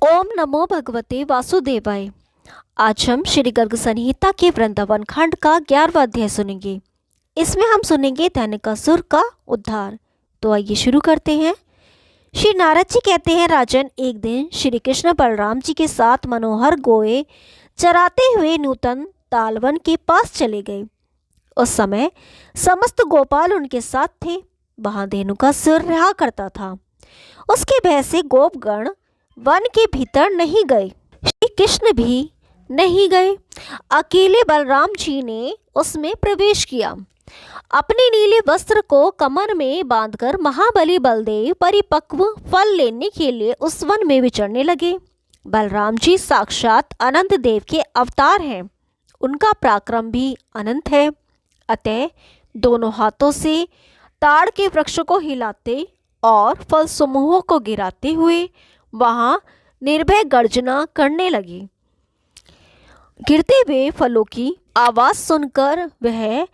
ओम नमो भगवते वासुदेवाय। आज हम श्री गर्ग संहिता के वृंदावन खंड का 11वां अध्याय सुनेंगे। इसमें हम सुनेंगे दैनिकासुर का उद्धार। तो आइए शुरू करते हैं। श्री नारद जी कहते हैं, राजन, एक दिन श्री कृष्ण बलराम जी के साथ मनोहर गोए चराते हुए नूतन तालवन के पास चले गए। उस समय समस्त गोपाल उनके साथ थे। वहां धेनुकासुर रहा करता था। उसके भय से गोपगण वन के भीतर नहीं गए, श्री कृष्ण भी नहीं गए। अकेले बलराम जी ने उसमें प्रवेश किया। अपने नीले वस्त्र को कमर में बांधकर महाबली बलदेव परिपक्व फल लेने के लिए उस वन में विचरने लगे। बलराम जी साक्षात अनंत देव के अवतार हैं। उनका पराक्रम भी अनंत है। अतः दोनों हाथों से ताड़ के वृक्ष को हिलाते और फल समूहों को गिराते हुए वहां निर्भय गर्जना करने लगी। गिरते हुए फलों की आवाज सुनकर वह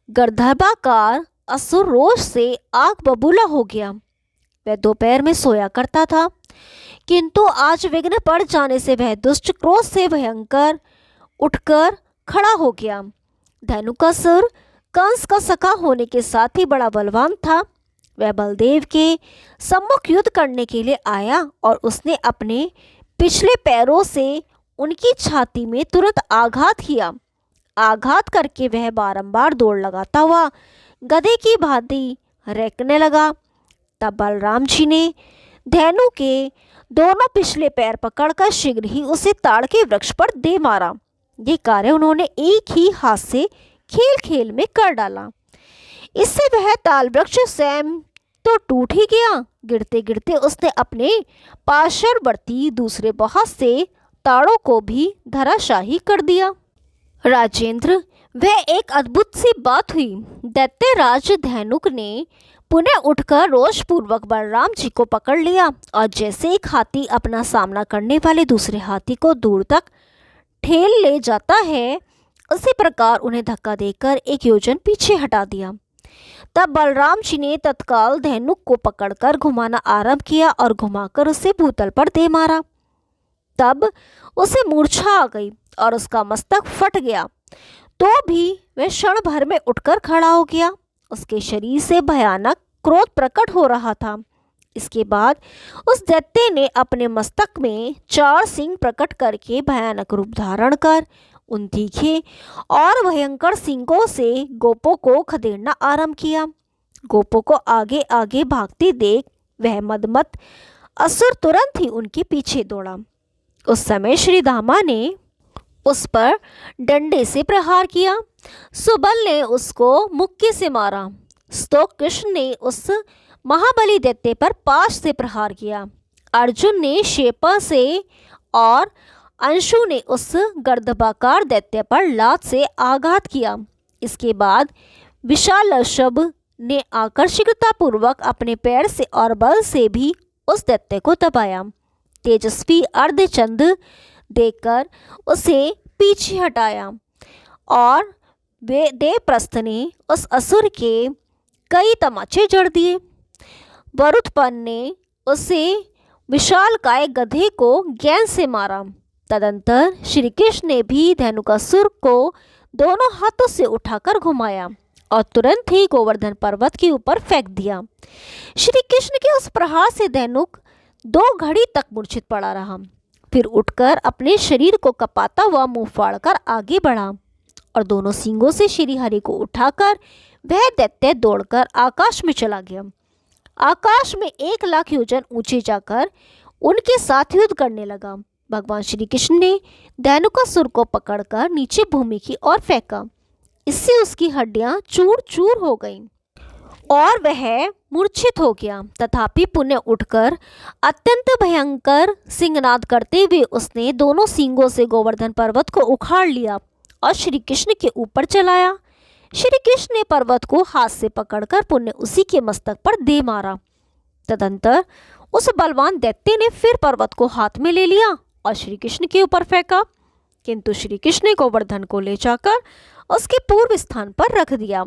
गर्दभाकार असुर रोष से आग बबूला हो गया। वह दोपहर में सोया करता था, किंतु आज विघ्न पड़ जाने से वह दुष्ट क्रोध से भयंकर उठकर खड़ा हो गया। धेनुकासुर कंस का सखा होने के साथ ही बड़ा बलवान था। वह बलदेव के सम्मुख युद्ध करने के लिए आया और उसने अपने पिछले पैरों से उनकी छाती में तुरंत आघात किया। आघात करके वह बारंबार दौड़ लगाता हुआ गधे की भांति रेंकने लगा। तब बलराम जी ने धेनु के दोनों पिछले पैर पकड़कर शीघ्र ही उसे ताड़ के वृक्ष पर दे मारा। ये कार्य उन्होंने एक ही हाथ से खेल खेल में कर डाला। इससे वह ताल वृक्ष स्वयं तो टूट ही गया, गिरते गिरते उसने अपने पार्श्ववर्ती दूसरे हाथ से ताड़ों को भी धराशाही कर दिया। राजेंद्र, वह एक अद्भुत सी बात हुई। दैत्यराज धेनुक ने पुनः उठकर रोषपूर्वक बलराम जी को पकड़ लिया और जैसे एक हाथी अपना सामना करने वाले दूसरे हाथी को दूर तक ठेल ले जाता है, उसी प्रकार उन्हें धक्का देकर एक योजन पीछे हटा दिया। तब बलराम जी ने तत्काल धेनुक को पकड़कर घुमाना आरंभ किया और घुमाकर उसे भूतल पर दे मारा। तब उसे मूर्छा आ गई और उसका मस्तक फट गया। तो भी वह क्षण भर में उठकर खड़ा हो गया। उसके शरीर से भयानक क्रोध प्रकट हो रहा था। इसके बाद उस दैत्य ने अपने मस्तक में 4 सिंग प्रकट करके भयानक रूप धारण कर उन तीखे और भयंकर सिंगों से गोपों को खदेड़ना आरंभ किया। गोपों को आगे आगे भागते देख वह मदमत असुर तुरंत ही उनके पीछे दौड़ा। उस समय श्री धामा ने उस पर डंडे से प्रहार किया। सुबल ने उसको मुक्के से मारा। तो कृष्ण ने उस महाबली दैत्य पर पाश से प्रहार किया। अर्जुन ने शेपा से और अंशु ने उस गर्दभाकार दैत्य पर लात से आघात किया। इसके बाद विशाल ऋषभ ने आकर्षकतापूर्वक अपने पैर से और बल से भी उस दैत्य को दबाया। तेजस्वी अर्धचंद देकर उसे पीछे हटाया और वे देवप्रस्थ ने उस असुर के कई तमाचे जड़ दिए। वरुथपन ने उसे विशालकाय गधे को गेंद से मारा। तदंतर श्री कृष्ण ने भी धेनुकासुर को दोनों हाथों से उठाकर घुमाया और तुरंत ही गोवर्धन पर्वत के ऊपर फेंक दिया। श्री कृष्ण के उस प्रहार से धेनुक 2 घड़ी तक मूर्छित पड़ा रहा। फिर उठकर अपने शरीर को कपाता हुआ मुंह फाड़कर आगे बढ़ा और दोनों सींगों से श्री हरि को उठाकर वह दैत्य दौड़कर आकाश में चला गया। आकाश में 1 लाख योजन ऊंचे जाकर उनके साथ युद्ध करने लगा। भगवान श्री कृष्ण ने धेनुकासुर को पकड़कर नीचे भूमि की ओर फेंका। इससे उसकी हड्डियां चूर चूर हो गईं और वह मूर्छित हो गया। तथापि पुनः उठकर अत्यंत भयंकर सिंहनाद करते हुए उसने दोनों सींगों से गोवर्धन पर्वत को उखाड़ लिया और श्री कृष्ण के ऊपर चलाया। श्री कृष्ण ने पर्वत को हाथ से पकड़कर पुनः उसी के मस्तक पर दे मारा। तदंतर उस बलवान दैत्य ने फिर पर्वत को हाथ में ले लिया और श्री कृष्ण के ऊपर फेंका, किंतु श्री कृष्ण ने गोवर्धन को ले जाकर उसके पूर्व स्थान पर रख दिया।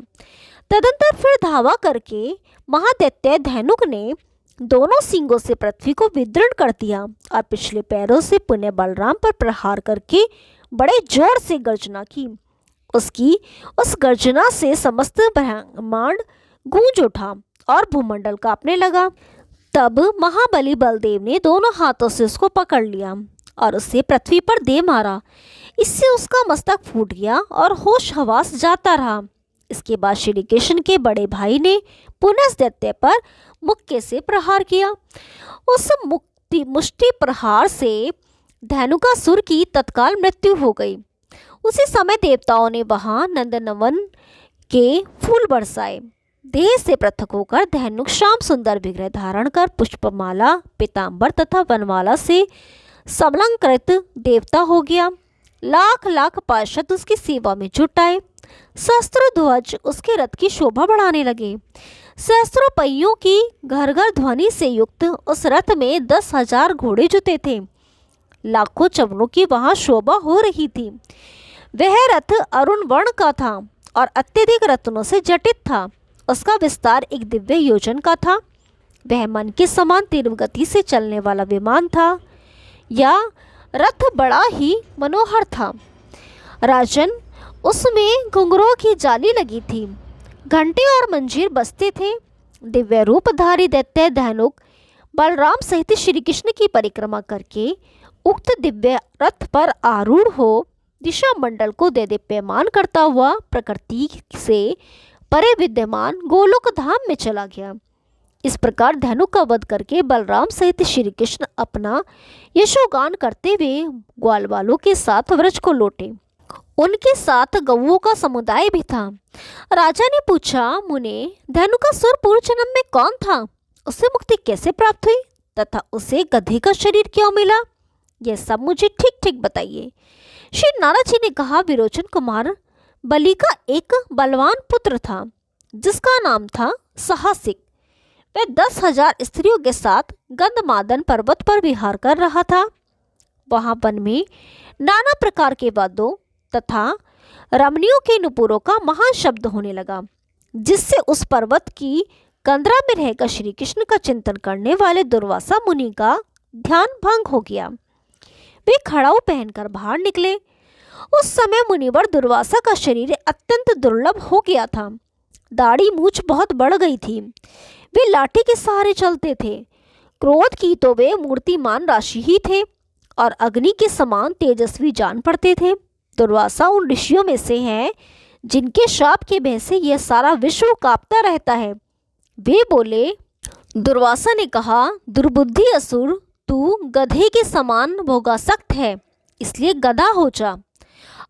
तदंतर फिर धावा करके महादैत्य धेनुक ने दोनों सींगों से पृथ्वी को विदीर्ण कर दिया और पिछले पैरों से पुनः बलराम पर प्रहार करके बड़े जोर से गर्जना की। उसकी उस गर्जना से समस्त ब्रह्मांड गूंज उठा और भूमंडल कांपने लगा। तब महाबली बलदेव ने दोनों हाथों से उसको पकड़ लिया और उसे पृथ्वी पर दे मारा। इससे उसका मस्तक फूट गया और होश हवास जाता रहा। इसके बाद श्री कृष्ण के बड़े भाई ने पुनः दैत्य पर मुक्के से प्रहार किया। उस मुष्टि प्रहार से धेनुकासुर की तत्काल मृत्यु हो गई। उसी समय देवताओं ने वहां नंदनवन के फूल बरसाए। देह से पृथक होकर धेनुक श्याम सुंदर विग्रह धारण कर पुष्पमाला, पीताम्बर तथा वनमाला से समलंकृत देवता हो गया। लाख लाख पार्षद उसकी सेवा में जुट आए। सहस्त्रों ध्वज उसके रथ की शोभा बढ़ाने लगे। सहस्त्रों पहियों की घर घर ध्वनि से युक्त उस रथ में 10,000 घोड़े जुते थे। लाखों चवनों की वहां शोभा हो रही थी। वह रथ अरुण वर्ण का था और अत्यधिक रत्नों से जटित था। उसका विस्तार 1 दिव्य योजन का था। वह मन के समान तीव्र गति से चलने वाला विमान था या रथ बड़ा ही मनोहर था। राजन, उसमें घुंघरों की जाली लगी थी। घंटे और मंजीर बजते थे। दिव्य रूपधारी दैत्य धेनुक बलराम सहित श्री कृष्ण की परिक्रमा करके उक्त दिव्य रथ पर आरूढ़ हो दिशा मंडल को देदीप्यमान करता हुआ प्रकृति से परे विद्यमान गोलोक धाम में चला गया। इस प्रकार धेनुक का वध करके बलराम सहित श्री कृष्ण अपना यशोगान करते हुए ग्वाल वालों के साथ व्रज को लौटे। उनके साथ गौओं का समुदाय भी था। राजा ने पूछा, मुने, धेनुकासुर पूर्व जन्म में कौन था? उसे मुक्ति कैसे प्राप्त हुई तथा उसे गधे का शरीर क्यों मिला? यह सब मुझे ठीक ठीक बताइए। श्री नारद जी ने कहा, विरोचन कुमार बलि का एक बलवान पुत्र था जिसका नाम था साहसिक। वह 10,000 स्त्रियों के साथ गंधमादन पर्वत पर विहार कर रहा था। वहां वन में नाना प्रकार के वाद्यों तथा रमणियों के नुपुरों का महान शब्द होने लगा, जिससे उस पर्वत की कंदरा में रहकर श्री कृष्ण का चिंतन करने वाले दुर्वासा मुनि का ध्यान भंग हो गया। वे खड़ाऊ पहनकर बाहर निकले। उस समय मुनिवर दुर्वासा का शरीर अत्यंत दुर्लभ हो गया था। दाढ़ी मूछ बहुत बढ़ गई थी। वे लाठी के सहारे चलते थे। क्रोध की तो वे मूर्तिमान राशि ही थे और अग्नि के समान तेजस्वी जान पड़ते थे। दुर्वासा उन ऋषियों में से हैं जिनके शाप के भय से यह सारा विश्व कांपता रहता है। वे बोले, दुर्वासा ने कहा, दुर्बुद्धि असुर, तू गधे के समान भोगासक्त है, इसलिए गधा हो जा।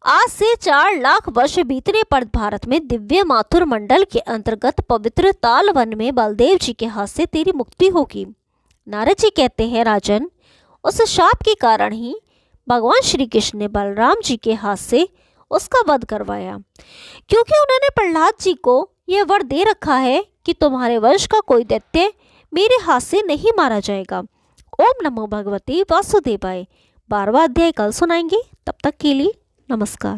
आज से 4 लाख वर्ष बीतने पर भारत में दिव्य माथुर मंडल के अंतर्गत पवित्र ताल वन में बलदेव जी के हाथ से तेरी मुक्ति होगी। नारद जी कहते हैं, राजन, उस शाप के कारण ही भगवान श्री कृष्ण ने बलराम जी के हाथ से उसका वध करवाया, क्योंकि उन्होंने प्रहलाद जी को यह वर दे रखा है कि तुम्हारे वंश का कोई दैत्य मेरे हाथ से नहीं मारा जाएगा। ओम नमो भगवते वासुदेवाय। 12वां अध्याय कल सुनाएंगे। तब तक के लिए नमस्कार।